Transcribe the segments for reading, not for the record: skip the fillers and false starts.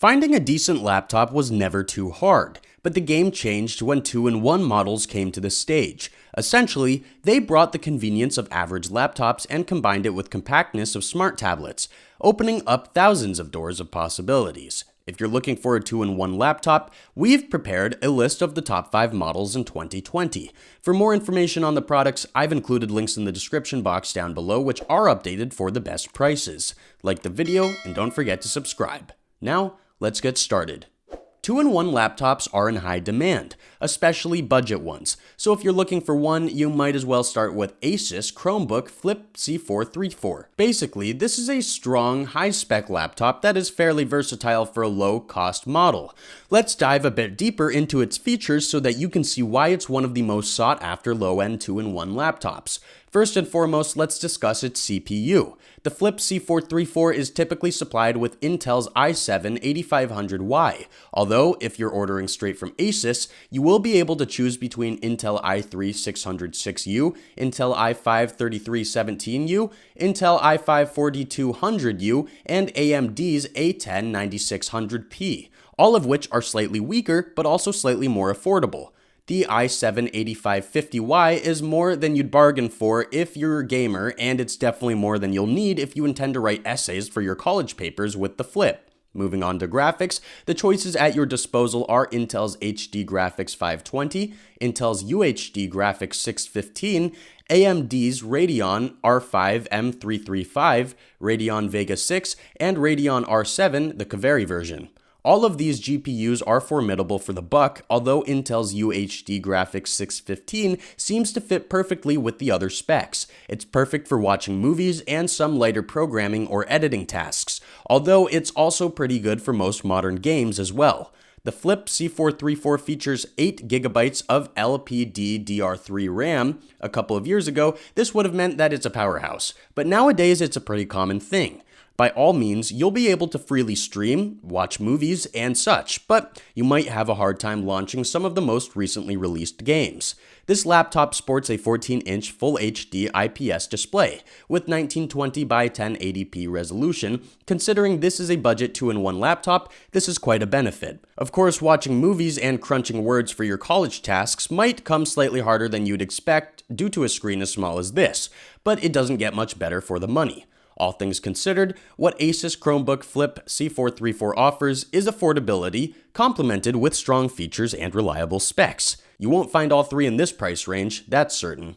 Finding a decent laptop was never too hard, but the game changed when 2-in-1 models came to the stage. Essentially, they brought the convenience of average laptops and combined it with compactness of smart tablets, opening up thousands of doors of possibilities. If you're looking for a 2-in-1 laptop, we've prepared a list of the top 5 models in 2020. For more information on the products, I've included links in the description box down below which are updated for the best prices. Like the video and don't forget to subscribe. Now, let's get started. 2-in-1 laptops are in high demand, especially budget ones. So if you're looking for one, you might as well start with Asus Chromebook Flip C434. Basically, this is a strong, high-spec laptop that is fairly versatile for a low-cost model. Let's dive a bit deeper into its features so that you can see why it's one of the most sought-after low-end 2-in-1 laptops. First and foremost, let's discuss its CPU. The Flip C434 is typically supplied with Intel's i7-8500Y, although if you're ordering straight from Asus, you will be able to choose between Intel i3-606U, Intel i5-3317U, Intel i5-4200U, and AMD's A10-9600P, all of which are slightly weaker but also slightly more affordable. The i7-8550Y is more than you'd bargain for if you're a gamer, and it's definitely more than you'll need if you intend to write essays for your college papers with the Flip. Moving on to graphics, the choices at your disposal are Intel's HD Graphics 520, Intel's UHD Graphics 615, AMD's Radeon R5 M335, Radeon Vega 6, and Radeon R7, the Kaveri version. All of these GPUs are formidable for the buck, although Intel's UHD Graphics 615 seems to fit perfectly with the other specs. It's perfect for watching movies and some lighter programming or editing tasks, although it's also pretty good for most modern games as well. The Flip C434 features 8GB of LPDDR3 RAM. A couple of years ago, this would have meant that it's a powerhouse, but nowadays it's a pretty common thing. By all means, you'll be able to freely stream, watch movies, and such, but you might have a hard time launching some of the most recently released games. This laptop sports a 14-inch Full HD IPS display with 1920 by 1080p resolution. Considering this is a budget 2-in-1 laptop, this is quite a benefit. Of course, watching movies and crunching words for your college tasks might come slightly harder than you'd expect due to a screen as small as this, but it doesn't get much better for the money. All things considered, what Asus Chromebook Flip C434 offers is affordability, complemented with strong features and reliable specs. You won't find all three in this price range, that's certain.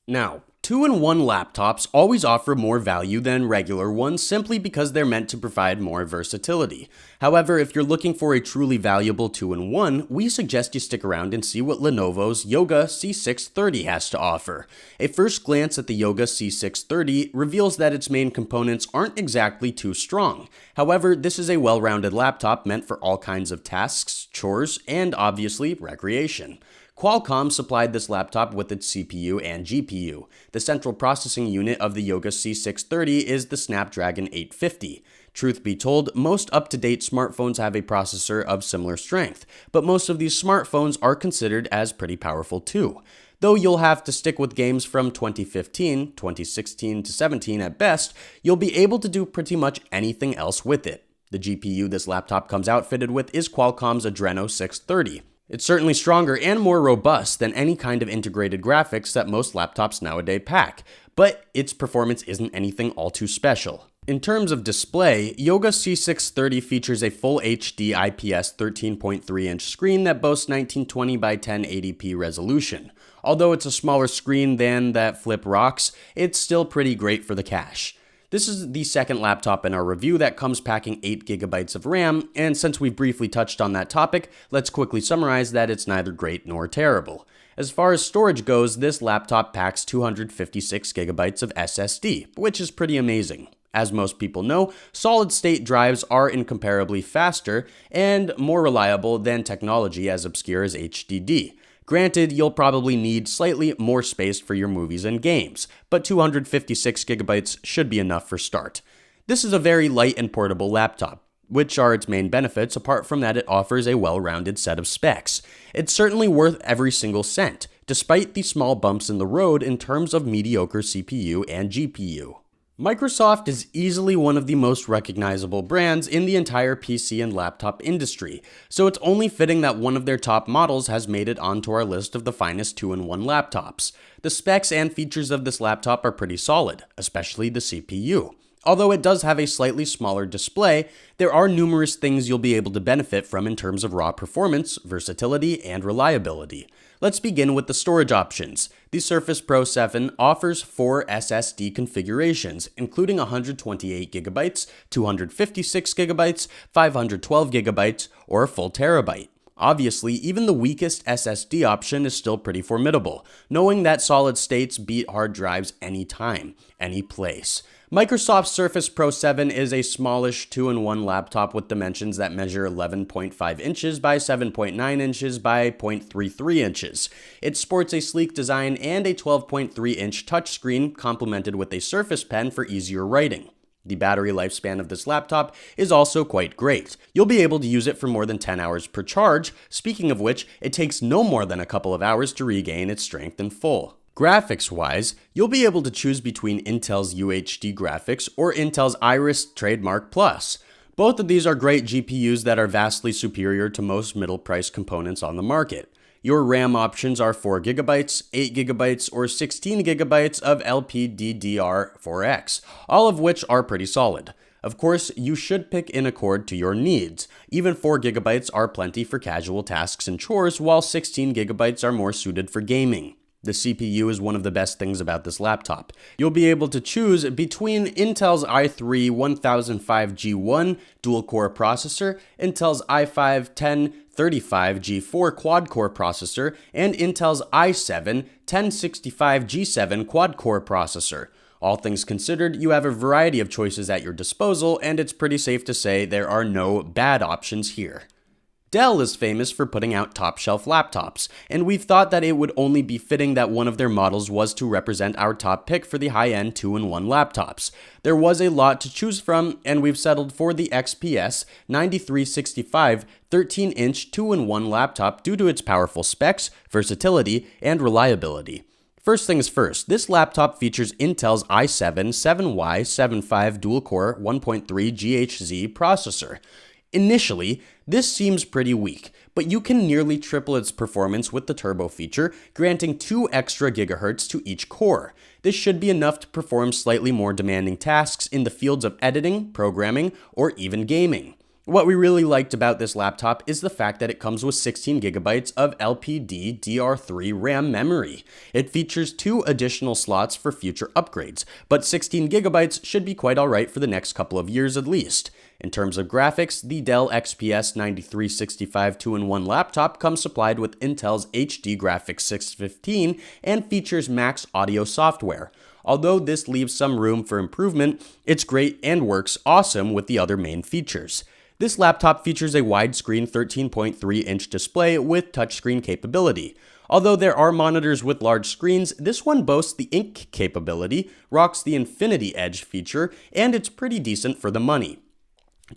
Now, 2-in-1 laptops always offer more value than regular ones simply because they're meant to provide more versatility. However, if you're looking for a truly valuable 2-in-1, we suggest you stick around and see what Lenovo's Yoga C630 has to offer. A first glance at the Yoga C630 reveals that its main components aren't exactly too strong. However, this is a well-rounded laptop meant for all kinds of tasks, chores, and obviously recreation. Qualcomm supplied this laptop with its CPU and GPU. The central processing unit of the Yoga C630 is the Snapdragon 850. Truth be told, most up-to-date smartphones have a processor of similar strength, but most of these smartphones are considered as pretty powerful too. Though you'll have to stick with games from 2015, 2016 to 17 at best, you'll be able to do pretty much anything else with it. The GPU this laptop comes outfitted with is Qualcomm's Adreno 630. It's certainly stronger and more robust than any kind of integrated graphics that most laptops nowadays pack, but its performance isn't anything all too special. In terms of display, Yoga C630 features a Full HD IPS 13.3-inch screen that boasts 1920 by 1080p resolution. Although it's a smaller screen than that Flip rocks, it's still pretty great for the cash. This is the second laptop in our review that comes packing 8GB of RAM, and since we briefly touched on that topic, let's quickly summarize that it's neither great nor terrible. As far as storage goes, this laptop packs 256GB of SSD, which is pretty amazing. As most people know, solid-state drives are incomparably faster and more reliable than technology as obscure as HDD. Granted, you'll probably need slightly more space for your movies and games, but 256GB should be enough for start. This is a very light and portable laptop, which are its main benefits apart from that it offers a well-rounded set of specs. It's certainly worth every single cent, despite the small bumps in the road in terms of mediocre CPU and GPU. Microsoft is easily one of the most recognizable brands in the entire PC and laptop industry, so it's only fitting that one of their top models has made it onto our list of the finest 2-in-1 laptops. The specs and features of this laptop are pretty solid, especially the CPU. Although it does have a slightly smaller display, there are numerous things you'll be able to benefit from in terms of raw performance, versatility, and reliability. Let's begin with the storage options. The Surface Pro 7 offers 4 SSD configurations, including 128GB, 256GB, 512GB, or a full terabyte. Obviously, even the weakest SSD option is still pretty formidable, knowing that solid states beat hard drives anytime, any place. Microsoft's Surface Pro 7 is a smallish 2-in-1 laptop with dimensions that measure 11.5 inches by 7.9 inches by 0.33 inches. It sports a sleek design and a 12.3-inch touchscreen complemented with a Surface Pen for easier writing. The battery lifespan of this laptop is also quite great. You'll be able to use it for more than 10 hours per charge, speaking of which, it takes no more than a couple of hours to regain its strength in full. Graphics-wise, you'll be able to choose between Intel's UHD graphics or Intel's Iris Trademark Plus. Both of these are great GPUs that are vastly superior to most middle-price components on the market. Your RAM options are 4GB, 8GB, or 16GB of LPDDR4X, all of which are pretty solid. Of course, you should pick in accord to your needs. Even 4GB are plenty for casual tasks and chores, while 16GB are more suited for gaming. The CPU is one of the best things about this laptop. You'll be able to choose between Intel's i3 1005G1 dual-core processor, Intel's i5 1035G4 quad-core processor, and Intel's i7 1065G7 quad-core processor. All things considered, you have a variety of choices at your disposal, and it's pretty safe to say there are no bad options here. Dell is famous for putting out top-shelf laptops, and we've thought that it would only be fitting that one of their models was to represent our top pick for the high-end 2-in-1 laptops. There was a lot to choose from, and we've settled for the XPS 9365 13-inch 2-in-1 laptop due to its powerful specs, versatility, and reliability. First things first, this laptop features Intel's i7 7Y75 dual-core 1.3 GHz processor. Initially, this seems pretty weak, but you can nearly triple its performance with the turbo feature, granting 2 extra gigahertz to each core. This should be enough to perform slightly more demanding tasks in the fields of editing, programming, or even gaming. What we really liked about this laptop is the fact that it comes with 16GB of LPDDR3 RAM memory. It features 2 additional slots for future upgrades, but 16GB should be quite alright for the next couple of years at least. In terms of graphics, the Dell XPS 9365 2-in-1 laptop comes supplied with Intel's HD Graphics 615 and features Max Audio software. Although this leaves some room for improvement, it's great and works awesome with the other main features. This laptop features a widescreen 13.3-inch display with touchscreen capability. Although there are monitors with large screens, this one boasts the ink capability, rocks the Infinity Edge feature, and it's pretty decent for the money.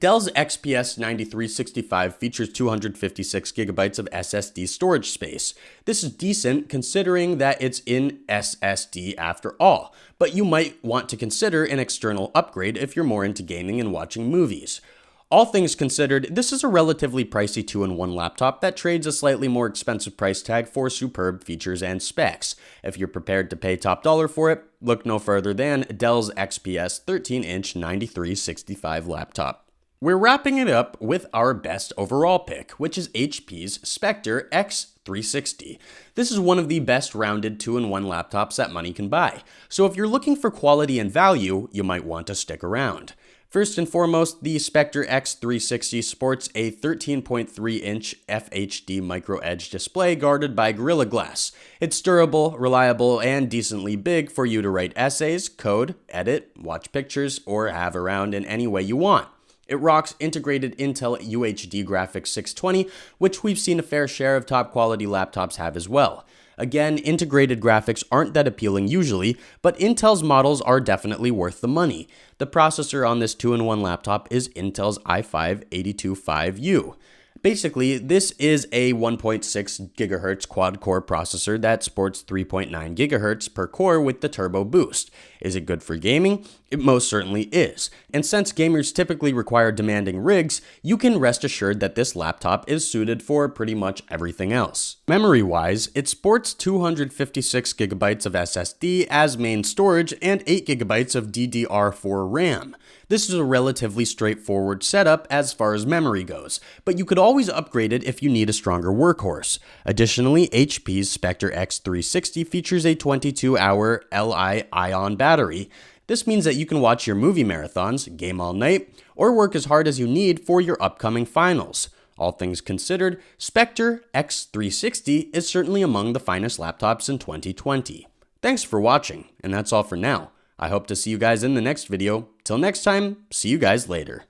Dell's XPS 9365 features 256GB of SSD storage space. This is decent considering that it's in SSD after all, but you might want to consider an external upgrade if you're more into gaming and watching movies. All things considered, this is a relatively pricey 2-in-1 laptop that trades a slightly more expensive price tag for superb features and specs. If you're prepared to pay top dollar for it, look no further than Dell's XPS 13-inch 9365 laptop. We're wrapping it up with our best overall pick, which is HP's Spectre X360. This is one of the best rounded 2-in-1 laptops that money can buy, so if you're looking for quality and value, you might want to stick around. First and foremost, the Spectre X360 sports a 13.3-inch FHD micro edge display guarded by Gorilla Glass. It's durable, reliable, and decently big for you to write essays, code, edit, watch pictures, or have around in any way you want. It rocks integrated Intel UHD Graphics 620, which we've seen a fair share of top quality laptops have as well. Again, integrated graphics aren't that appealing usually, but Intel's models are definitely worth the money. The processor on this 2-in-1 laptop is Intel's i5-825U. Basically, this is a 1.6 GHz quad-core processor that sports 3.9 GHz per core with the turbo boost. Is it good for gaming? It most certainly is, and since gamers typically require demanding rigs, you can rest assured that this laptop is suited for pretty much everything else. Memory-wise, it sports 256GB of SSD as main storage and 8GB of DDR4 RAM. This is a relatively straightforward setup as far as memory goes, but you could always upgrade it if you need a stronger workhorse. Additionally, HP's Spectre X360 features a 22-hour Li-ion battery. This means that you can watch your movie marathons, game all night, or work as hard as you need for your upcoming finals. All things considered, Spectre X360 is certainly among the finest laptops in 2020. Thanks for watching, and that's all for now. I hope to see you guys in the next video. Till next time, see you guys later.